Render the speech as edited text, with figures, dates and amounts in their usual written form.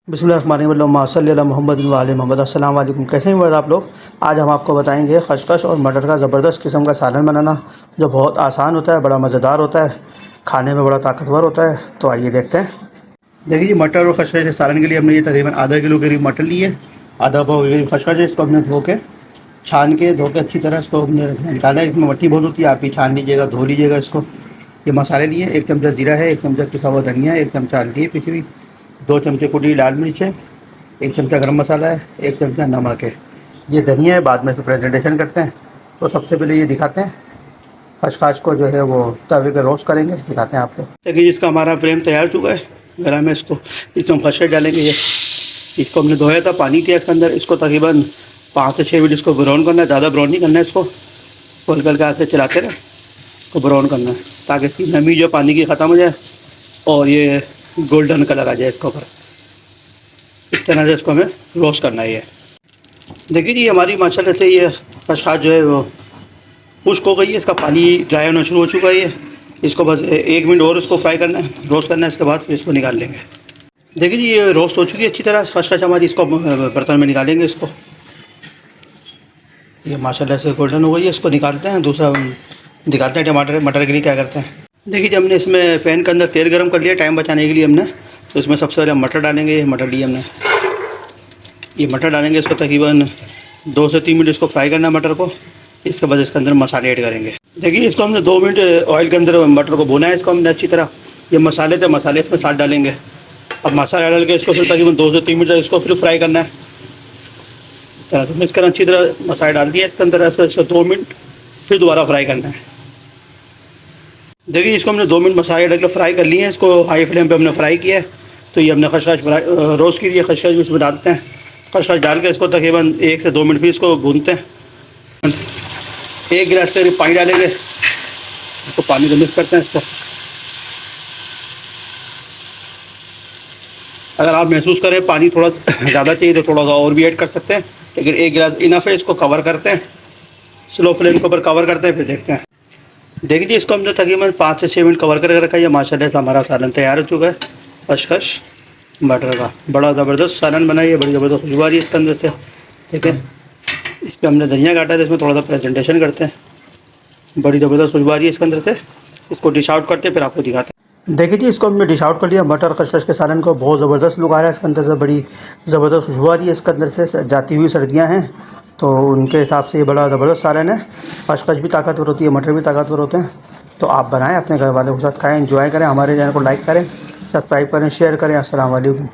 बिस्मिल्लाहिर्रहमानिर्रहीम सल्लल्लाहु अला मोहम्मद व आले मोहम्मद। अस्सलाम वालेकुम। कैसे हैं आप लोग? आज हम आपको बताएंगे खशखश और मटर का ज़बरदस्त किस्म का सालन बनाना, जो बहुत आसान होता है, बड़ा मज़ेदार होता है, खाने में बड़ा ताकतवर होता है। तो आइए देखते हैं। देखिए जी, मटर और खशखश के सालन के लिए हमने ये तकरीबन आधा किलो करीब मटर ली है, आधा पाव करीब खशखश है। इसको हमने धो के छान के अच्छी तरह इसको हमने निकाला है। इसमें मट्टी बहुत होती है, आप ही छान लीजिएगा, धो लीजिएगा इसको। ये मसाले लिए, 1 चमचा जीरा है, 1 चमचा पिसा हुआ धनिया है, 1 चमचा हल्दी है पिसी हुई, 2 चमचे कुटी लाल मिर्च है, 1 चमचा गरम मसाला है, 1 चमचा नमक है। ये धनिया है, बाद में इसको प्रेजेंटेशन करते हैं। तो सबसे पहले ये दिखाते हैं खशखश को, जो है वो तवे पे रोस्ट करेंगे, दिखाते हैं आपको। देखिए इसका हमारा फ्लेम तैयार हो चुका है, गरम है। इसमें हम खशखश डालेंगे। ये इसको हमने धोया था, पानी किया इसके अंदर। इसको तकरीबन 5 से 6 मिनट इसको ब्राउन करना है, ज़्यादा ब्राउन नहीं करना है। इसको खोल करके हाथ से चलाते रहे, इसको ब्राउन करना है ताकि इसकी नमी जो पानी की ख़त्म हो जाए और ये गोल्डन कलर आ जाए इसके ऊपर। इस तरह से इसको हमें रोस्ट करना है। ये देखिए जी, हमारी माशाल्लाह से ये खशखश जो है वो खुश्क हो गई है, इसका पानी ड्राई होना शुरू हो चुका है। ये इसको बस 1 मिनट और इसको फ्राई करना है, रोस्ट करना है। इसके बाद फिर इसको निकाल लेंगे। देखिए जी, ये रोस्ट हो चुकी है अच्छी तरह खशखश हमारी। इसको बर्तन में निकालेंगे। इसको ये माशाल्लाह से गोल्डन हो गई है, इसको निकालते हैं। दूसरा दिखाते हैं मटर के लिए क्या करते हैं। देखिए, जब हमने इसमें फ़ैन के अंदर तेल गर्म कर लिया टाइम बचाने के लिए हमने, तो इसमें सबसे पहले मटर डालेंगे। मटर लिए हमने, ये मटर डालेंगे। इसको तकरीबन 2 से 3 मिनट इसको फ्राई करना है मटर को। इसके बाद इसके अंदर मसाले ऐड करेंगे। देखिए, इसको हमने 2 मिनट ऑयल के अंदर मटर को भुना है। इसको हमने अच्छी तरह, ये मसाले थे, मसाले इसमें साथ डालेंगे। अब मसाला डाल के इसको फिर तकरीबन 2 से 3 मिनट तक इसको फिर फ्राई करना है। तरह से मिक्स करना, अच्छी तरह मसाला डाल दिया इसके अंदर। इसको 2 मिनट फिर दोबारा फ्राई करना है। देखिए, इसको हमने 2 मिनट मसाले डाल के फ्राई कर लिए हैं। इसको हाई फ्लेम पे हमने फ्राई किया है। तो ये हमने खशखश रोस्ट की है, खशखश भी इसमें डालते हैं। खशखश डाल के इसको तकरीबन 1 से 2 मिनट फिर इसको भूनते हैं। 1 गिलास करीब पानी डालेंगे, इसको पानी को मिक्स करते हैं। इसको अगर आप महसूस करें पानी थोड़ा ज़्यादा चाहिए तो थोड़ा सा और भी ऐड कर सकते हैं, लेकिन 1 गिलास इनफ है। इसको कवर करते हैं, स्लो फ्लेम के ऊपर कवर करते हैं, फिर देखते हैं। देखिए, इसको हमने तकरीबन 5 से 6 मिनट कवर करके रखा है। माशाल्लाह से हमारा सालन तैयार हो चुका है खशखश मटर का। बड़ा ज़बरदस्त सालन बना है, बड़ी ज़बरदस्त खुशबू आ रही है इसके अंदर से। ठीक है, इस पर हमने धनिया काटा है, इसमें थोड़ा सा प्रेजेंटेशन करते हैं। बड़ी ज़बरदस्त खुशबू आ रही है इसके अंदर से। इसको डिश आउट करते हैं, फिर आपको दिखाते हैं। देखिए जी, इसको हमने डिश आउट कर लिया। मटर खशखश के सालन को बहुत ज़बरदस्त लुक आ रहा है इसके अंदर से, बड़ी ज़बरदस्त खुशबू आ रही है इसके अंदर से। जाती हुई सर्दियाँ हैं तो उनके हिसाब से ये बड़ा ज़बरदस्त सालन है। खशखश भी ताकतवर होती है, मटर भी ताकतवर होते हैं। तो आप बनाएं, अपने घर वालों के साथ खाएं, एंजॉय करें। हमारे चैनल को लाइक करें, सब्सक्राइब करें, शेयर करें। अस्सलाम वालेकुम।